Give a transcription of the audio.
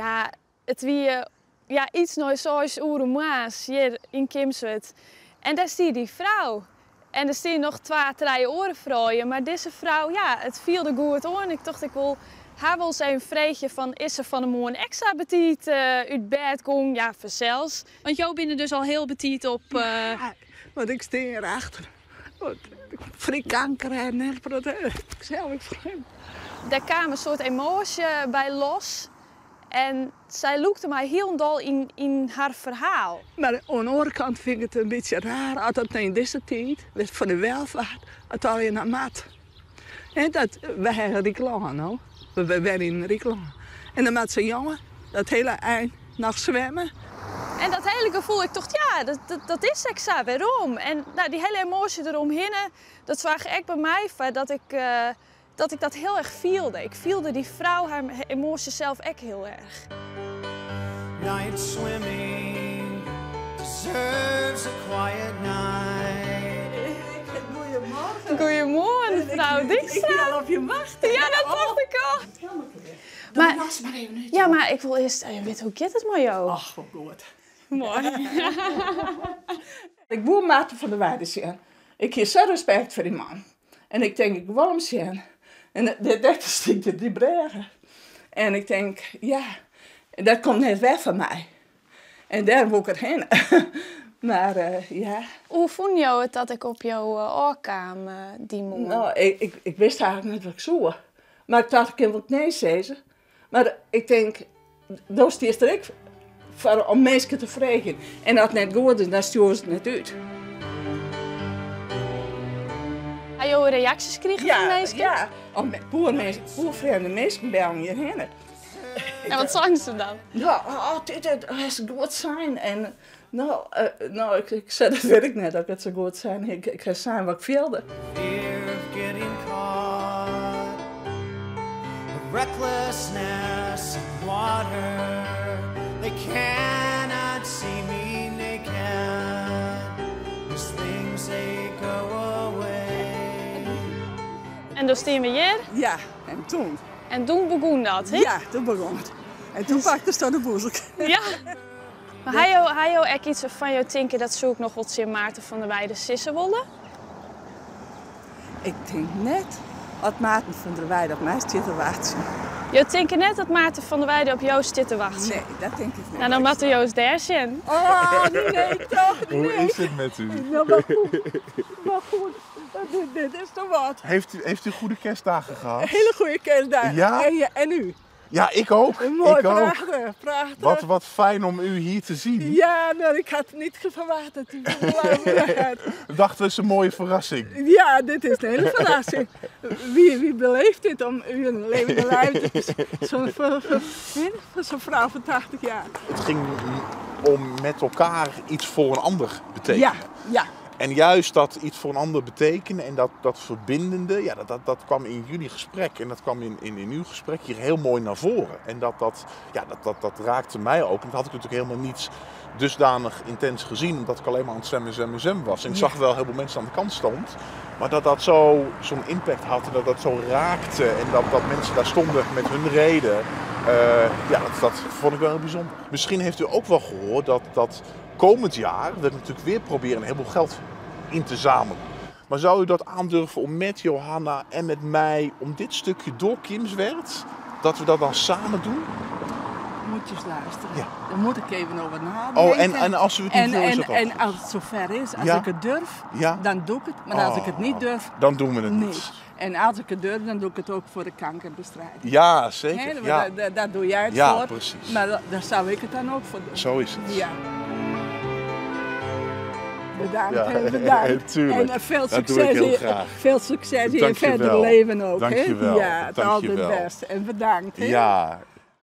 Ja, het wie ja, iets nooit zoals Oeremaas hier in Kimswerd. En daar zie je die vrouw. En er staan nog 2-3 oren vrouwen. Maar deze vrouw, ja, het viel er goed aan. Ik dacht, ik wil haar wel eens een vreetje van, is er van een mooi extra betiet uit bed komen? Ja, vanzelfs. Want jou bent er dus al heel betiet op... Ja, want ik sta hierachter. Friekanker en ik zelf vreemd. Daar kwam een soort emotie bij los. En zij lookte mij heel dol in haar verhaal. Maar aan de andere kant vind ik het een beetje raar. Als het in deze tijd, voor de welvaart, het al in een mat. En dat, wij hebben reclame, no? We werden in reclame. En dan met zo'n jongen, dat hele eind, nog zwemmen. En dat hele gevoel, ik dacht, ja, dat is exact waarom. En nou, die hele emotie eromheen, dat zag ik bij mij, dat ik dat heel erg voelde. Ik voelde die vrouw, haar emoties zelf ook heel erg. Night swimming deserves a quiet night. Goedemorgen. Goedemorgen, mevrouw Dijkstra. Ik wil al op je wachten. Ja, dat dacht ik al. Maar jas maar even uit. Ja, maar ik wil eerst weten, hoe gaat het met jou? Ach, wat goed. Mooi. Ik boer Maarten van der Weijden zien. Ik heb zo respect voor die man. En ik denk, ik wil hem zien. En dat stikt die bregen. En ik denk, ja, dat komt net weg van mij. En daar moet ik erheen. Maar ja. Hoe vond je het dat ik op jouw oor kwam die morgen? Nou, ik wist eigenlijk niet wat ik zoe. Maar ik dacht, ik kan wel nee zeggen. Maar ik denk, dat is er ik om mensen te vragen. En als het net goed is, dan sturen ze het niet uit. Heb je reacties gekregen van mensen? Ja. Boervrienden mensen bellen hierheen. En wat zeggen ze dan? Ja, dit is goed zijn. En nou, ik zei, dat weet ik net, dat het zo goed zijn. Ik ga zijn wat ik wilde. Fear of getting caught, a recklessness in water. They cannot see me naked. These things they go away. En toen staan we hier. Ja, en toen? En toen begon dat, hè? Ja, toen begon het. En toen pakte ze de boezem. Ja. Maar hij jou ook iets van jou denken dat zoek nog wat Sint Maarten van der Weijden sissen willen? Ik denk net dat Maarten van der Weijden op mij zit te wachten. Je denkt net dat Maarten van der Weijden op jou zit te wachten? Nee, dat denk ik niet. Nou, dan moet Joost daar zijn. Oh, nee, toch niet. Hoe is het met u? Nou, maar goed. Maar goed. Dit is toch wat. Heeft u goede kerstdagen gehad? Hele goede kerstdag. Ja? En u? Ja, ik ook. Mooi, ik ook. prachtig, prachtig. Wat fijn om u hier te zien. Ja, nou, ik had het niet verwacht dat u We dachten, het is een mooie verrassing. Ja, dit is een hele verrassing. Wie beleeft dit om u een levende lijf te zo'n vrouw van 80 jaar? Het ging om met elkaar iets voor een ander betekenen. Ja. En juist dat iets voor een ander betekenen en dat verbindende, ja, dat kwam in jullie gesprek en dat kwam in uw gesprek hier heel mooi naar voren. En dat raakte mij ook. En dat had ik natuurlijk helemaal niet dusdanig intens gezien, omdat ik alleen maar aan het zwemmen was. En ik zag wel heel veel mensen aan de kant stond, maar dat zo'n impact had en dat zo raakte en dat mensen daar stonden met hun reden, dat vond ik wel heel bijzonder. Misschien heeft u ook wel gehoord dat komend jaar we natuurlijk weer proberen een heleboel geld in te zamelen. Maar zou u dat aandurven om met Johanna en met mij, om dit stukje door Kimswerd, dat we dat dan samen doen? Moet je eens luisteren. Ja. Daar moet ik even over nadenken. En als u het niet wil, is dat ook en goed. als het zover is, als Ja. ik het durf, Ja. dan doe ik het. Maar als ik het niet durf, dan doen we het nee. niet. En als ik het durf, dan doe ik het ook voor de kankerbestrijding. Ja, zeker. Hè, Ja. Daar doe jij het Ja, voor. precies. Maar daar zou ik het dan ook voor doen. Zo is het. Ja. Bedankt, Ja, bedankt. tuurlijk. En veel Dat doe ik succes, heel graag. veel succes in je Dank je verdere wel. leven ook. Dank Hè? je wel. Ja, het Dank je altijd wel. best. En bedankt. Hè? Ja,